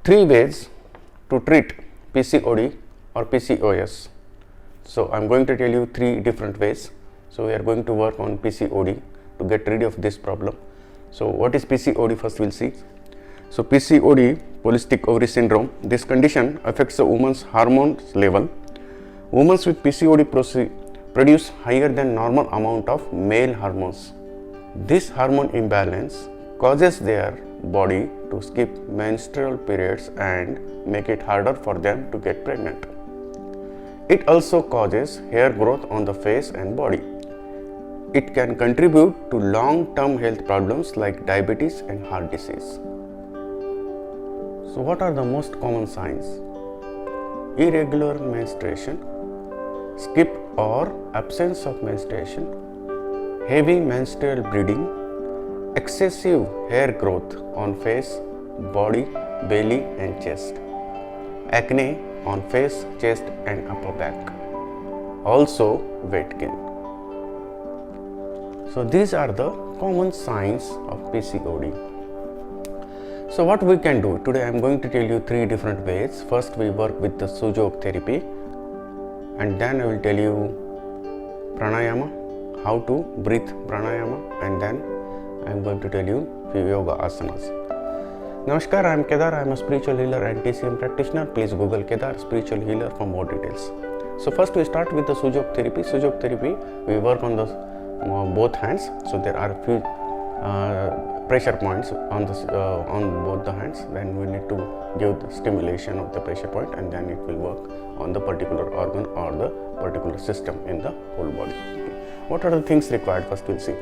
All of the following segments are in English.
three ways to treat PCOD or PCOS. So I am going to tell you three different ways. So we are going to work on PCOD to get rid of this problem. So what is PCOD? First we'll see. So PCOD, polycystic ovary syndrome, this condition affects a woman's hormones level. Women with PCOD produce higher than normal amount of male hormones. This hormone imbalance causes their body to skip menstrual periods and make it harder for them to get pregnant. It also causes hair growth on the face and body. It can contribute to long-term health problems like diabetes and heart disease. So what are the most common signs? Irregular menstruation, skip or absence of menstruation, heavy menstrual bleeding, excessive hair growth on face, body, belly and chest, acne on face, chest and upper back, also weight gain. So these are the common signs of PCOD. So what we can do? Today I am going to tell you three different ways. First we work with the Sujok therapy, and then I will tell you pranayama, how to breathe pranayama, and then I am going to tell you few yoga asanas. Namaskar, I am Kedar. I am a spiritual healer and TCM practitioner. Please Google Kedar spiritual healer for more details. So first we start with the Sujok therapy. Sujok therapy, we work on the both hands. So there are a few pressure points on both the hands. Then we need to give the stimulation of the pressure point, and then it will work on the particular organ or the particular system in the whole body. Okay. What are the things required? First we'll see.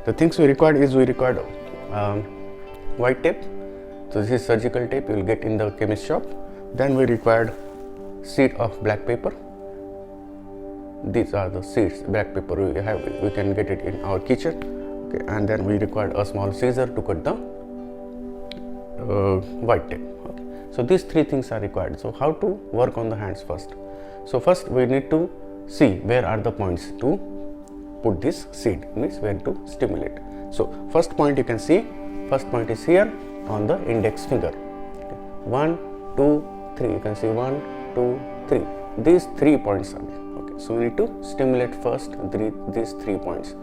The things we required is white tape. So this is surgical tape you will get in the chemist shop. Then we required seed of black pepper. These are the seeds, black pepper we can get it in our kitchen. Okay. And then we required a small scissor to cut the white tape. Okay. So these three things are required. So how to work on the hands first? So first we need to see where are the points to put this seed, means where to stimulate. So first point you can see, first point is here on the index finger. Okay. 1, 2, 3. You can see 1, 2, 3. These 3 points are there. Okay. So we need to stimulate first these 3 points.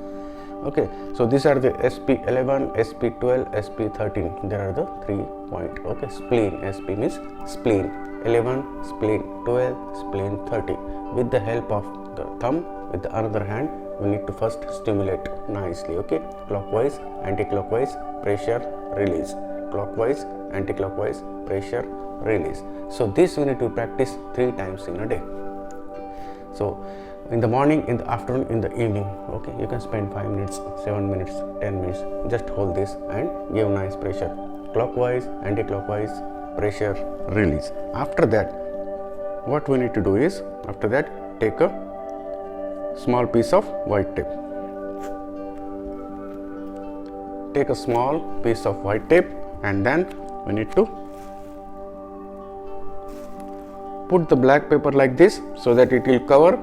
Okay. So these are the SP11, SP12, SP13. There are the 3 points. Okay. Spleen. SP means spleen. 11, spleen 12, spleen 30. With the help of the thumb, with the another hand, we need to first stimulate nicely. Okay. Clockwise, anti-clockwise, pressure, release. Clockwise, anti-clockwise, pressure, release. So this we need to practice 3 times in a day. So in the morning, in the afternoon, in the evening. Okay, you can spend 5 minutes, 7 minutes, 10 minutes. Just hold this and give nice pressure. Clockwise, anti-clockwise, pressure, release. After that, what we need to do is, after that, take a small piece of white tape. Take a small piece of white tape, and then we need to put the black pepper like this, so that it will cover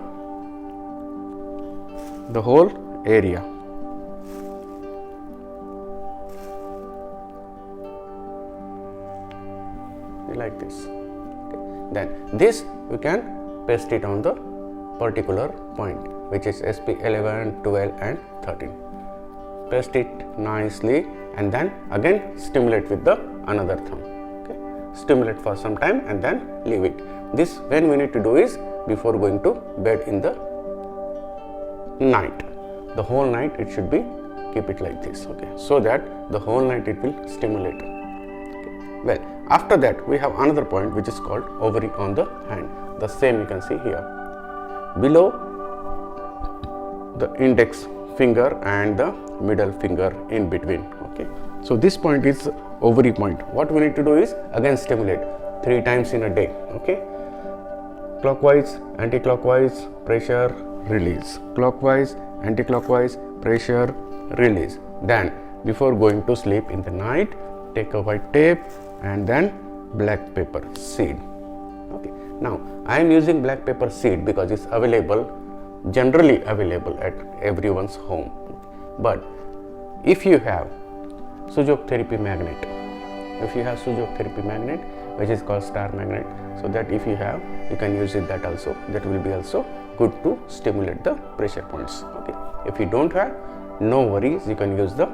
the whole area. Like this. Okay. Then this we can paste it on the particular point, which is SP11, 12 and 13. Paste it nicely, and then again stimulate with the another thumb. Okay. Stimulate for some time and then leave it. This when we need to do is before going to bed in the night. The whole night it should be, keep it like this. Okay. So that the whole night it will stimulate. Okay. Well, after that we have another point which is called ovary on the hand. The same you can see here. Below the index finger and the middle finger in between. Okay. So this point is ovary point. What we need to do is again stimulate 3 times in a day. Okay. Clockwise, anti-clockwise, pressure, release. Clockwise, anti-clockwise, pressure, release. Then before going to sleep in the night, take a white tape and then black pepper seed. Okay. Now I am using black pepper seed because it's available, generally available at everyone's home. But if you have Sujok therapy magnet, if you have Sujok therapy magnet, which is called star magnet, so that if you have, you can use it, that also, that will be also good to stimulate the pressure points. Okay, if you don't have, no worries, you can use the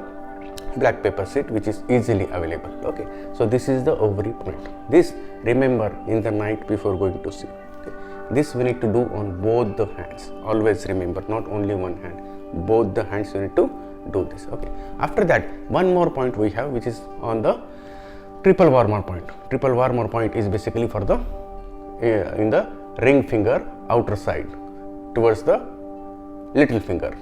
black pepper seed, which is easily available. Okay, so this is the ovary point. This, remember, in the night before going to sleep. Okay, this we need to do on both the hands. Always remember, not only one hand, both the hands you need to do this. Okay, after that, one more point we have, which is on the triple warmer point. Triple warmer point is basically for the in the ring finger outer side towards the little finger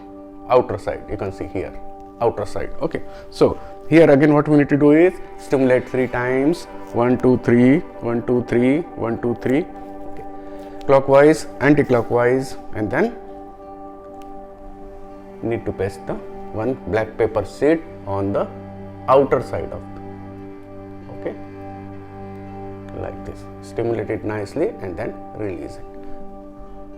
outer side. You can see here, outer side. Okay, so here again what we need to do is stimulate 3 times, 1 2 3, 1 2 3, 1 2 3, okay, clockwise, anti-clockwise, and then need to paste the one black pepper seed on the outer side of the, okay, like this. Stimulate it nicely and then release it.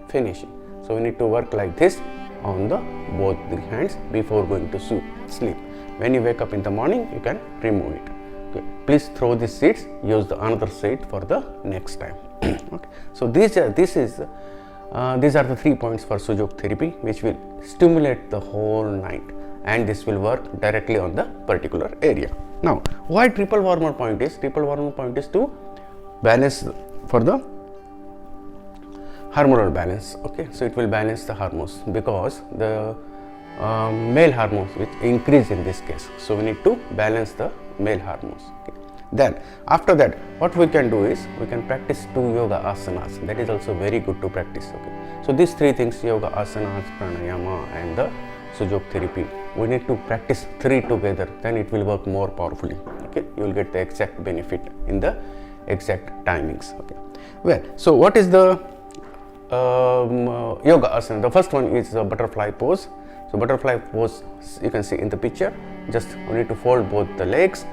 Finish it. So we need to work like this on the both the hands before going to sleep. When you wake up in the morning, you can remove it. Okay. Please throw these seeds. Use the another seed for the next time. Okay. So these are the 3 points for Sujok therapy, which will stimulate the whole night, and this will work directly on the particular area. Now, why triple warmer point is? Triple warmer point is to balance for the hormonal balance. Okay, so it will balance the hormones, because the male hormones which increase in this case. So we need to balance the male hormones. Okay. Then after that, what we can do is we can practice 2 yoga asanas. That is also very good to practice. Okay, so these 3 things, yoga asanas, pranayama, and the Sujok therapy, we need to practice 3 together, then it will work more powerfully. Okay, you will get the exact benefit in the exact timings. Okay, well, so what is the yoga asana? The first one is the butterfly pose. So butterfly pose, you can see in the picture. Just you need to fold both the legs,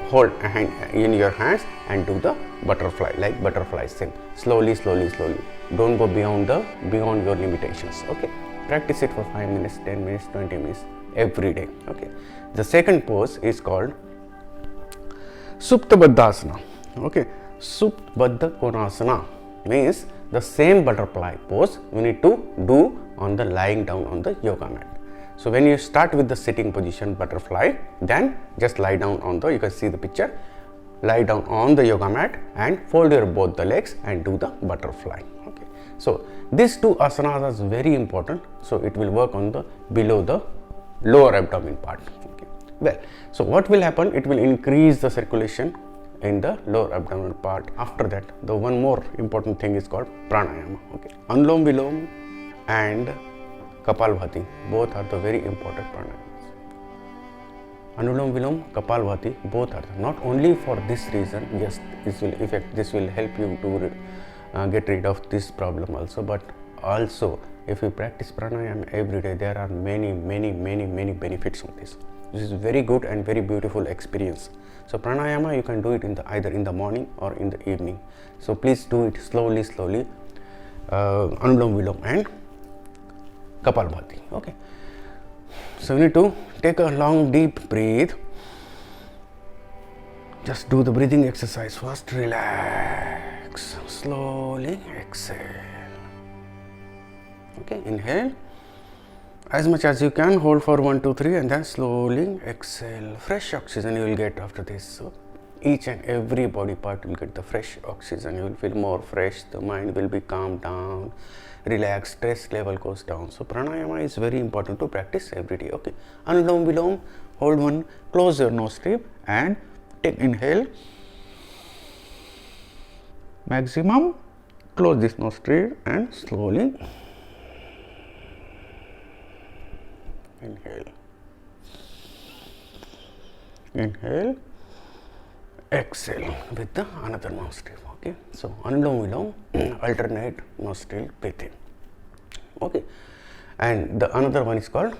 hold a hand in your hands, and do the butterfly, like butterfly sim. Slowly, slowly, slowly. Don't go beyond your limitations. Okay, practice it for 5 minutes, 10 minutes, 20 minutes every day. Okay, the second pose is called Supta Baddhasana. Okay, Supta Baddha Konasana means the same butterfly pose we need to do on the lying down on the yoga mat. So when you start with the sitting position butterfly, then just lie down on the, you can see the picture, lie down on the yoga mat and fold your both the legs and do the butterfly. Okay, so these 2 asanas are very important. So it will work on the below the lower abdomen part. Okay, well, so what will happen? It will increase the circulation in the lower abdominal part. After that, the one more important thing is called pranayama. Okay, Anulom Vilom and Kapalbhati, both are the very important pranayamas. Anulom Vilom, Kapalbhati, both are not only for this reason. Yes, this will help you to get rid of this problem also, but also if you practice pranayama every day, there are many benefits of this. This is very good and very beautiful experience. So pranayama you can do it either in the morning or in the evening. So please do it slowly, Anulom Vilom and Kapalbhati. Okay, so you need to take a long deep breath. Just do the breathing exercise first. Relax, slowly exhale. Okay, inhale as much as you can, hold for 1 2 3, and then slowly exhale. Fresh oxygen you will get after this. So each and every body part will get the fresh oxygen. You will feel more fresh, the mind will be calmed down, relaxed, stress level goes down. So pranayama is very important to practice every day. Okay, Anulom Vilom, hold one, close your nose strip and take inhale maximum, close this nose strip and slowly inhale, inhale, exhale with the another nostril. Okay, so Anulom Vilom, alternate nostril breathing. Okay, and the another one is called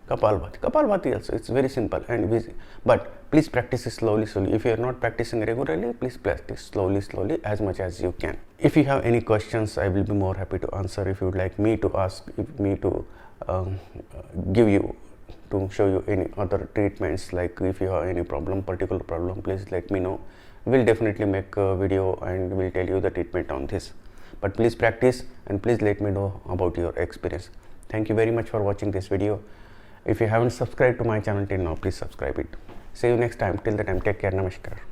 Kapalbhati. Kapalbhati also, it's very simple and easy, but please practice it slowly. If you are not practicing regularly, please practice slowly as much as you can. If you have any questions, I will be more happy to answer. If you would like me to ask, give you to show you any other treatments. Like if you have any particular problem, please let me know. We'll definitely make a video and we'll tell you the treatment on this. But please practice and please let me know about your experience. Thank you very much for watching this video. If you haven't subscribed to my channel till now, please subscribe it. See you next time. Till the time, take care. Namaskar.